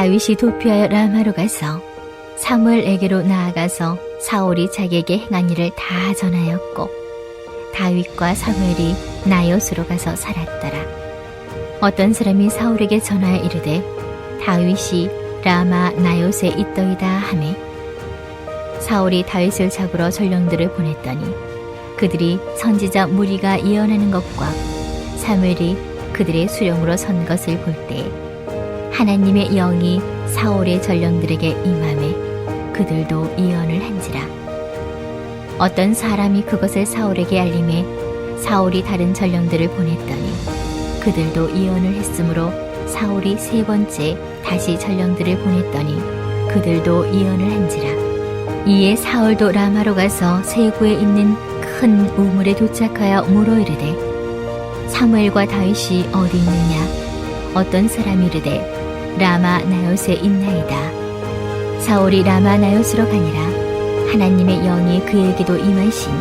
다윗이 도피하여 라마로 가서 사무엘에게로 나아가서 사울이 자기에게 행한 일을 다 전하였고 다윗과 사무엘이 나요스로 가서 살았더라. 어떤 사람이 사울에게 전하여 이르되 다윗이 라마 나요스에 있더이다 하매 사울이 다윗을 잡으러 전령들을 보냈더니 그들이 선지자 무리가 예언하는 것과 사무엘이 그들의 수령으로 선 것을 볼 때에 하나님의 영이 사울의 전령들에게 임하매 그들도 예언을 한지라. 어떤 사람이 그것을 사울에게 알림해 사울이 다른 전령들을 보냈더니 그들도 예언을 했으므로 사울이 세 번째 다시 전령들을 보냈더니 그들도 예언을 한지라. 이에 사울도 라마로 가서 세구에 있는 큰 우물에 도착하여 물어 이르되 사무엘과 다윗이 어디 있느냐? 어떤 사람이 이르되 라마 나요스에 있나이다. 사울이 라마 나요스로 가니라. 하나님의 영이 그에게도 임하시니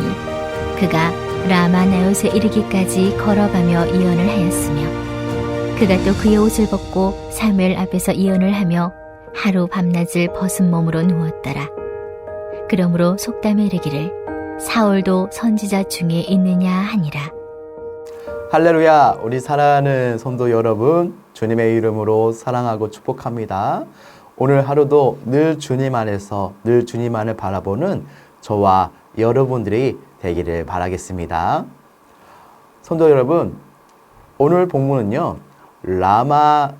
그가 라마 나요스에 이르기까지 걸어가며 예언을 하였으며 그가 또 그의 옷을 벗고 사무엘 앞에서 예언을 하며 하루 밤낮을 벗은 몸으로 누웠더라. 그러므로 속담에 이르기를 사울도 선지자 중에 있느냐 하니라. 할렐루야. 우리 사랑하는 성도 여러분, 주님의 이름으로 사랑하고 축복합니다. 오늘 하루도 늘 주님 안에서 늘 주님만을 바라보는 저와 여러분들이 되기를 바라겠습니다. 성도 여러분, 오늘 본문은요 라마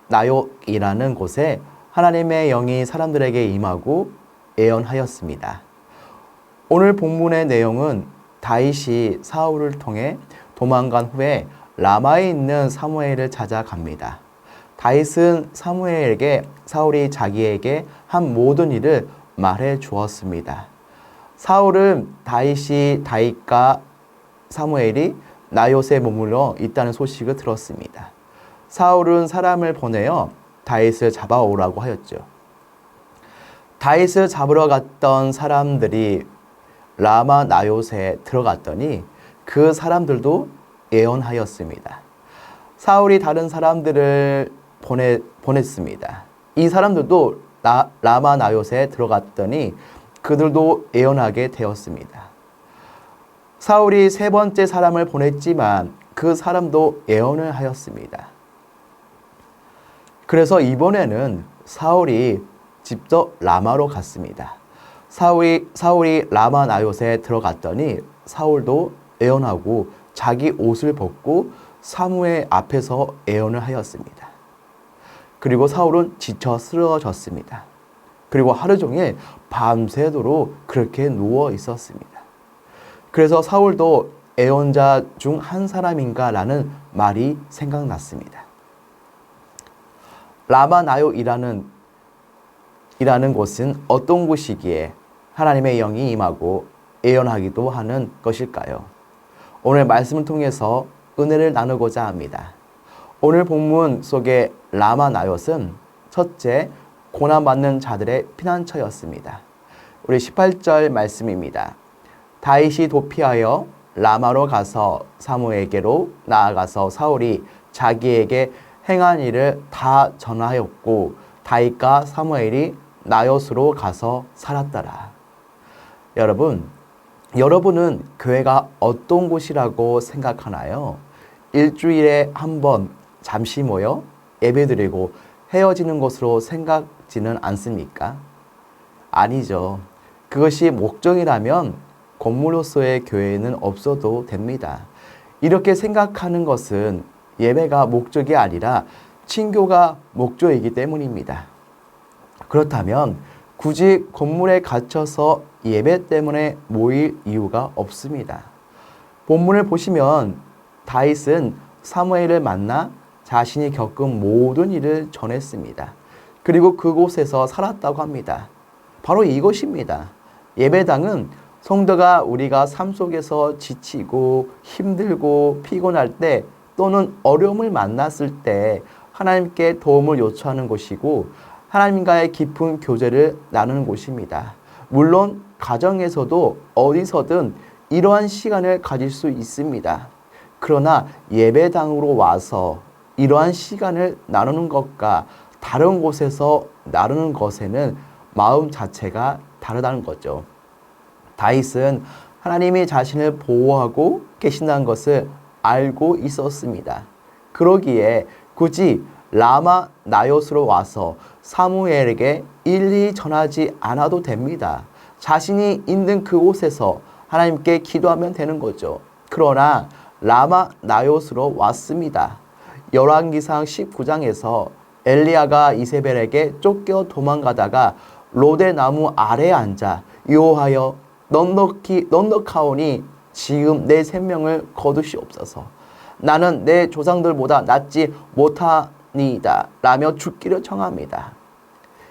나요이라는 곳에 하나님의 영이 사람들에게 임하고 예언하였습니다. 오늘 본문의 내용은 다윗이 사울을 통해 도망간 후에 라마에 있는 사무엘을 찾아갑니다. 다윗은 사무엘에게 사울이 자기에게 한 모든 일을 말해 주었습니다. 사울은 다윗과 사무엘이 나요스에 머물러 있다는 소식을 들었습니다. 사울은 사람을 보내어 다윗을 잡아오라고 하였죠. 다윗을 잡으러 갔던 사람들이 라마 나요스에 들어갔더니 그 사람들도 예언하였습니다. 사울이 다른 사람들을 보냈습니다. 이 사람들도 라마 나요스에 들어갔더니 그들도 예언하게 되었습니다. 사울이 세 번째 사람을 보냈지만 그 사람도 예언을 하였습니다. 그래서 이번에는 사울이 직접 라마로 갔습니다. 사울이 라마 나요스에 들어갔더니 사울도 예언하고 자기 옷을 벗고 사무엘 앞에서 예언을 하였습니다. 그리고 사울은 지쳐 쓰러졌습니다. 그리고 하루 종일 밤새도록 그렇게 누워 있었습니다. 그래서 사울도 예언자 중 한 사람인가 라는 말이 생각났습니다. 라마나요이라는 곳은 어떤 곳이기에 하나님의 영이 임하고 예언하기도 하는 것일까요? 오늘 말씀을 통해서 은혜를 나누고자 합니다. 오늘 본문 속의 라마나요스는 첫째, 고난받는 자들의 피난처였습니다. 우리 18절 말씀입니다. 다윗이 도피하여 라마로 가서 사무엘에게로 나아가서 사울이 자기에게 행한 일을 다 전하였고 다윗과 사무엘이 나요스로 가서 살았더라. 여러분은 교회가 어떤 곳이라고 생각하나요? 일주일에 한 번 잠시 모여 예배드리고 헤어지는 것으로 생각지는 않습니까? 아니죠. 그것이 목적이라면 건물로서의 교회는 없어도 됩니다. 이렇게 생각하는 것은 예배가 목적이 아니라 친교가 목적이기 때문입니다. 그렇다면 굳이 건물에 갇혀서 예배 때문에 모일 이유가 없습니다. 본문을 보시면 다윗은 사무엘을 만나 자신이 겪은 모든 일을 전했습니다. 그리고 그곳에서 살았다고 합니다. 바로 이것입니다. 예배당은 성도가 우리가 삶 속에서 지치고 힘들고 피곤할 때 또는 어려움을 만났을 때 하나님께 도움을 요청하는 곳이고 하나님과의 깊은 교제를 나누는 곳입니다. 물론 가정에서도 어디서든 이러한 시간을 가질 수 있습니다. 그러나 예배당으로 와서 이러한 시간을 나누는 것과 다른 곳에서 나누는 것에는 마음 자체가 다르다는 거죠. 다윗은 하나님이 자신을 보호하고 계신다는 것을 알고 있었습니다. 그러기에 굳이 라마 나요스로 와서 사무엘에게 일일이 전하지 않아도 됩니다. 자신이 있는 그곳에서 하나님께 기도하면 되는 거죠. 그러나 라마 나요스로 왔습니다. 열왕기상 19장에서 엘리야가 이세벨에게 쫓겨 도망가다가 로데나무 아래에 앉아 여호와여 넉넉하오니 지금 내 생명을 거두시옵소서. 나는 내 조상들보다 낫지 못하니이다 라며 죽기를 청합니다.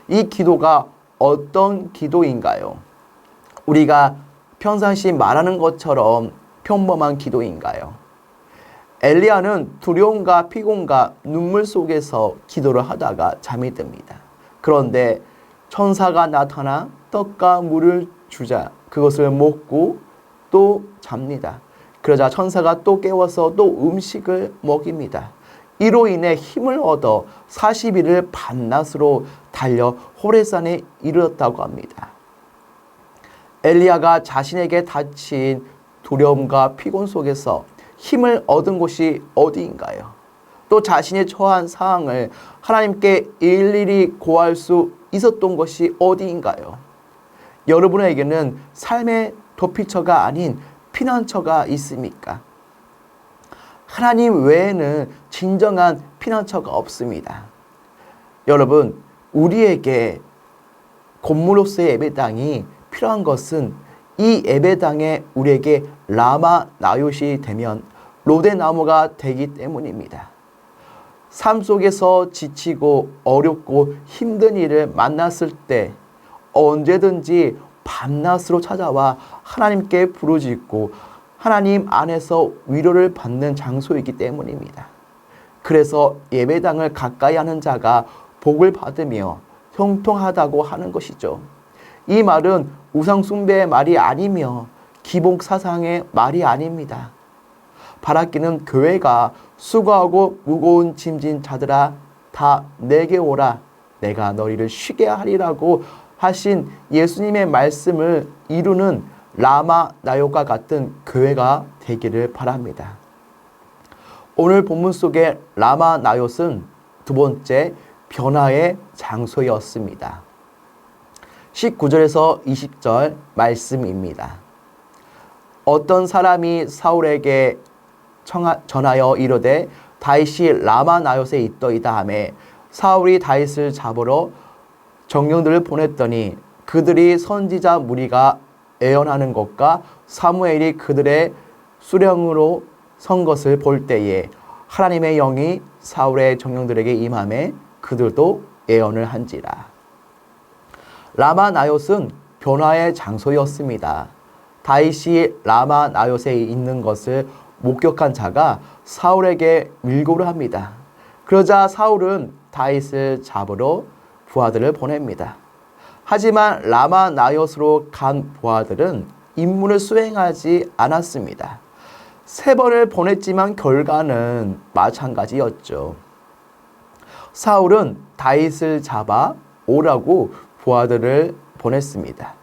이 기도가 어떤 기도인가요? 우리가 평상시 말하는 것처럼 평범한 기도인가요? 엘리야는 두려움과 피곤과 눈물 속에서 기도를 하다가 잠이 듭니다. 그런데 천사가 나타나 떡과 물을 주자 그것을 먹고 또 잡니다. 그러자 천사가 또 깨워서 또 음식을 먹입니다. 이로 인해 힘을 얻어 40일을 밤낮으로 달려 호레산에 이르렀다고 합니다. 엘리야가 자신에게 닥친 두려움과 피곤 속에서 힘을 얻은 곳이 어디인가요? 또 자신이 처한 상황을 하나님께 일일이 고할 수 있었던 것이 어디인가요? 여러분에게는 삶의 도피처가 아닌 피난처가 있습니까? 하나님 외에는 진정한 피난처가 없습니다. 여러분, 우리에게 건물로서의 예배당이 필요한 것은 이 예배당에 우리에게 라마 나요시 되면 로데나무가 되기 때문입니다. 삶 속에서 지치고 어렵고 힘든 일을 만났을 때 언제든지 밤낮으로 찾아와 하나님께 부르짖고 하나님 안에서 위로를 받는 장소이기 때문입니다. 그래서 예배당을 가까이 하는 자가 복을 받으며 형통하다고 하는 것이죠. 이 말은 우상 숭배의 말이 아니며 기복 사상의 말이 아닙니다. 바라기는 교회가 수고하고 무거운 짐진 자들아 다 내게 오라 내가 너희를 쉬게 하리라고 하신 예수님의 말씀을 이루는 라마 나요과 같은 교회가 되기를 바랍니다. 오늘 본문 속의 라마 나요는 두 번째 변화의 장소였습니다. 19절에서 20절 말씀입니다. 어떤 사람이 사울에게 전하여 이르되 다윗이 라마 나요에 있더이다 하매 사울이 다윗을 잡으러 정령들을 보냈더니 그들이 선지자 무리가 애언하는 것과 사무엘이 그들의 수령으로 선 것을 볼 때에 하나님의 영이 사울의 정령들에게 임하매 그들도 애언을 한지라. 라마 나요은 변화의 장소였습니다. 다윗이 라마 나요에 있는 것을 목격한 자가 사울에게 밀고를 합니다. 그러자 사울은 다윗을 잡으러 부하들을 보냅니다. 하지만 라마 나요로 간 부하들은 임무를 수행하지 않았습니다. 3번을 보냈지만 결과는 마찬가지였죠. 사울은 다윗을 잡아 오라고 부하들을 보냈습니다.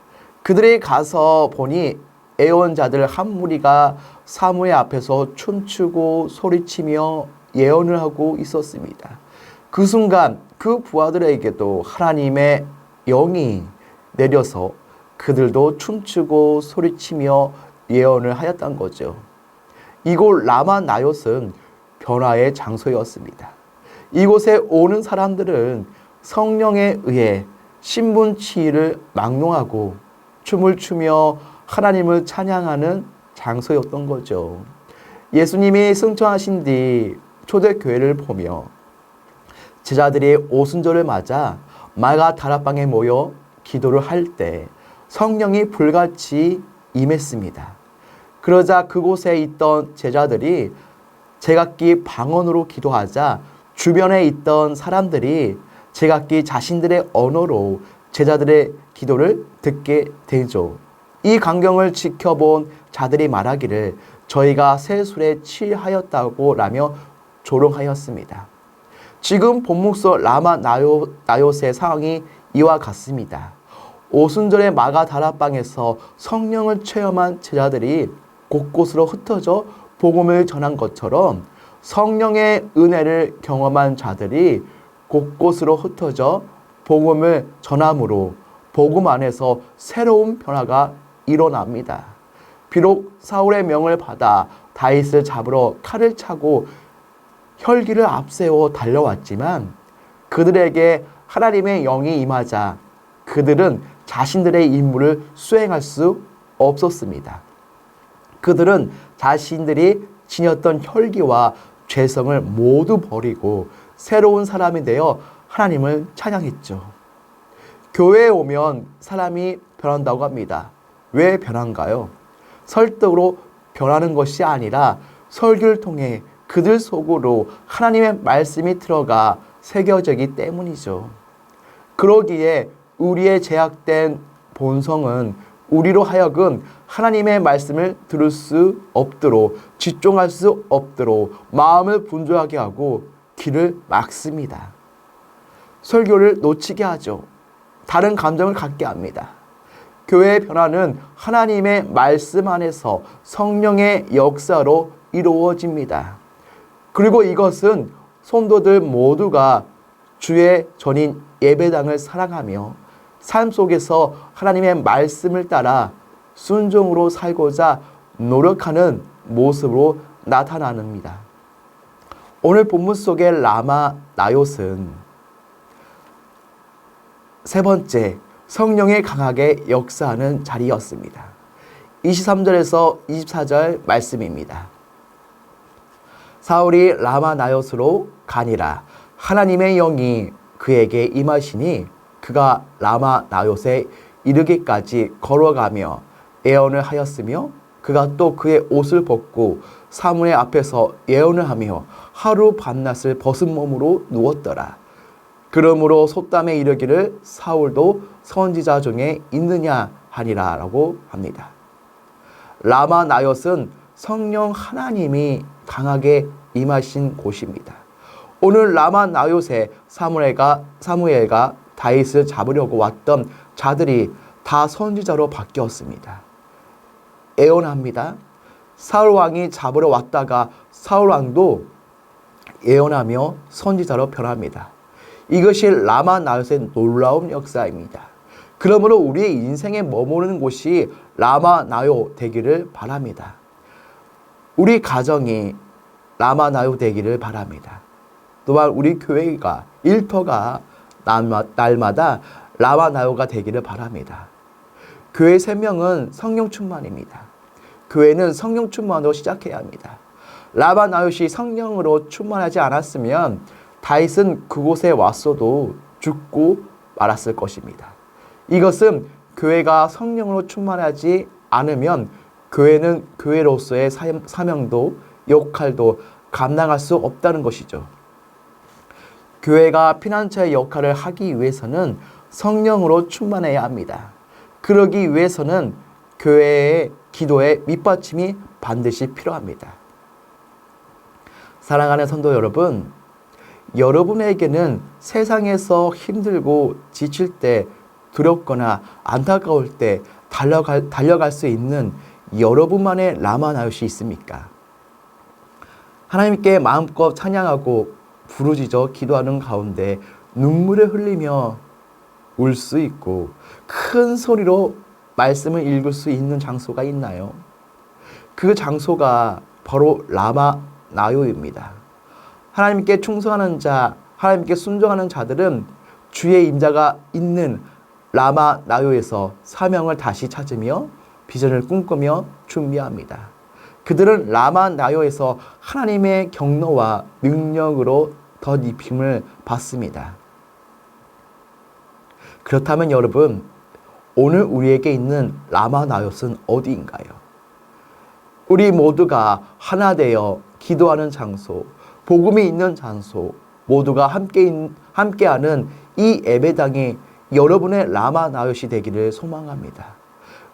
그들이 가서 보니 애원자들 한 무리가 사무엘 앞에서 춤추고 소리치며 예언을 하고 있었습니다. 그 순간 그 부하들에게도 하나님의 영이 내려서 그들도 춤추고 소리치며 예언을 하였던 거죠. 이곳 라마 나요은 변화의 장소였습니다. 이곳에 오는 사람들은 성령에 의해 신분치의를 막론하고 춤을 추며 하나님을 찬양하는 장소였던 거죠. 예수님이 승천하신 뒤 초대교회를 보며 제자들이 오순절을 맞아 마가 다락방에 모여 기도를 할 때 성령이 불같이 임했습니다. 그러자 그곳에 있던 제자들이 제각기 방언으로 기도하자 주변에 있던 사람들이 제각기 자신들의 언어로 제자들의 기도를 듣게 되죠. 이 광경을 지켜본 자들이 말하기를 저희가 새 술에 취하였다고 라며 조롱하였습니다. 지금 본문 속 라마 나요의 상황이 이와 같습니다. 오순절의 마가 다락방에서 성령을 체험한 제자들이 곳곳으로 흩어져 복음을 전한 것처럼 성령의 은혜를 경험한 자들이 곳곳으로 흩어져 복음을 전함으로 복음 안에서 새로운 변화가 일어납니다. 비록 사울의 명을 받아 다윗을 잡으러 칼을 차고 혈기를 앞세워 달려왔지만 그들에게 하나님의 영이 임하자 그들은 자신들의 임무를 수행할 수 없었습니다. 그들은 자신들이 지녔던 혈기와 죄성을 모두 버리고 새로운 사람이 되어 하나님을 찬양했죠. 교회에 오면 사람이 변한다고 합니다. 왜 변한가요? 설득으로 변하는 것이 아니라 설교를 통해 그들 속으로 하나님의 말씀이 들어가 새겨지기 때문이죠. 그러기에 우리의 제약된 본성은 우리로 하여금 하나님의 말씀을 들을 수 없도록 집중할 수 없도록 마음을 분주하게 하고 귀를 막습니다. 설교를 놓치게 하죠. 다른 감정을 갖게 합니다. 교회의 변화는 하나님의 말씀 안에서 성령의 역사로 이루어집니다. 그리고 이것은 성도들 모두가 주의 전인 예배당을 사랑하며 삶 속에서 하나님의 말씀을 따라 순종으로 살고자 노력하는 모습으로 나타납니다. 오늘 본문 속의 라마 나요은 세 번째, 성령이 강하게 역사하는 자리였습니다. 23절에서 24절 말씀입니다. 사울이 라마 나요스로 가니라. 하나님의 영이 그에게 임하시니 그가 라마 나요에 이르기까지 걸어가며 예언을 하였으며 그가 또 그의 옷을 벗고 사무엘 앞에서 예언을 하며 하루 밤낮을 벗은 몸으로 누웠더라. 그러므로 속담에 이르기를 사울도 선지자 중에 있느냐 하니라 라고 합니다. 라마 나요은 성령 하나님이 강하게 임하신 곳입니다. 오늘 라마 나요세 사무엘과 다윗을 잡으려고 왔던 자들이 다 선지자로 바뀌었습니다. 예언합니다. 사울 왕이 잡으러 왔다가 사울 왕도 예언하며 선지자로 변합니다. 이것이 라마 나요세의 놀라운 역사입니다. 그러므로 우리의 인생에 머무르는 곳이 라마 나요 되기를 바랍니다. 우리 가정이 라마 나요 되기를 바랍니다. 또한 우리 교회가 일터가 날마다 라마 나요가 되기를 바랍니다. 교회 생명은 성령 충만입니다. 교회는 성령 충만으로 시작해야 합니다. 라마 나요시 성령으로 충만하지 않았으면 다윗은 그곳에 왔어도 죽고 말았을 것입니다. 이것은 교회가 성령으로 충만하지 않으면 교회는 교회로서의 사명도 역할도 감당할 수 없다는 것이죠. 교회가 피난처의 역할을 하기 위해서는 성령으로 충만해야 합니다. 그러기 위해서는 교회의 기도의 밑받침이 반드시 필요합니다. 사랑하는 성도 여러분, 여러분에게는 세상에서 힘들고 지칠 때, 두렵거나 안타까울 때 달려갈 수 있는 여러분만의 라마 나요시 있습니까? 하나님께 마음껏 찬양하고 부르짖어 기도하는 가운데 눈물을 흘리며 울 수 있고 큰 소리로 말씀을 읽을 수 있는 장소가 있나요? 그 장소가 바로 라마 나요입니다. 하나님께 충성하는 자, 하나님께 순종하는 자들은 주의 임자가 있는 라마 나요에서 사명을 다시 찾으며 비전을 꿈꾸며 준비합니다. 그들은 라마 나요에서 하나님의 경로와 능력으로 덧입힘을 받습니다. 그렇다면 여러분, 오늘 우리에게 있는 라마 나요는 어디인가요? 우리 모두가 하나 되어 기도하는 장소, 복음이 있는 장소, 모두가 함께하는 이 예배당이 여러분의 라마 나요시 되기를 소망합니다.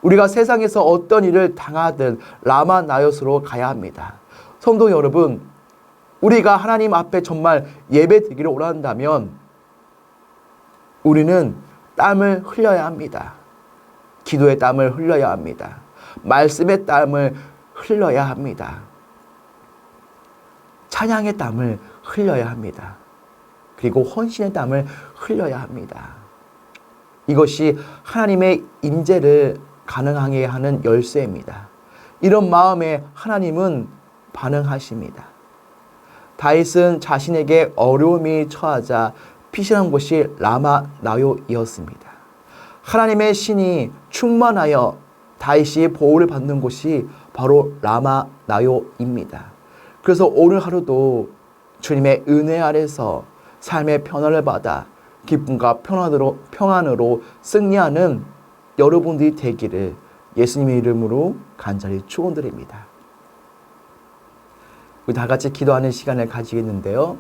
우리가 세상에서 어떤 일을 당하든 라마 나요스로 가야 합니다. 성도 여러분, 우리가 하나님 앞에 정말 예배 드리기를 원한다면 우리는 땀을 흘려야 합니다. 기도의 땀을 흘려야 합니다. 말씀의 땀을 흘려야 합니다. 찬양의 땀을 흘려야 합니다. 그리고 헌신의 땀을 흘려야 합니다. 이것이 하나님의 임재를 가능하게 하는 열쇠입니다. 이런 마음에 하나님은 반응하십니다. 다윗은 자신에게 어려움이 처하자 피신한 곳이 라마 나요이었습니다. 하나님의 신이 충만하여 다윗이 보호를 받는 곳이 바로 라마 나요입니다. 그래서 오늘 하루도 주님의 은혜 아래서 삶의 편안을 받아 기쁨과 평안으로 승리하는 여러분들이 되기를 예수님의 이름으로 간절히 축원드립니다. 우리 다 같이 기도하는 시간을 가지겠는데요.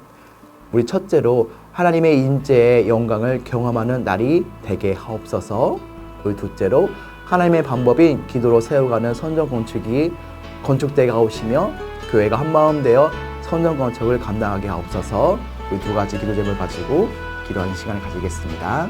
우리 첫째로 하나님의 인재의 영광을 경험하는 날이 되게 하옵소서. 우리 둘째로 하나님의 방법인 기도로 세워가는 선전 건축이 건축되게 하옵시며 교회가 한마음 되어 선전 건축을 감당하게 하옵소서. 우리 두 가지 기도 제목을 가지고 기도하는 시간을 가지겠습니다.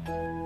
네.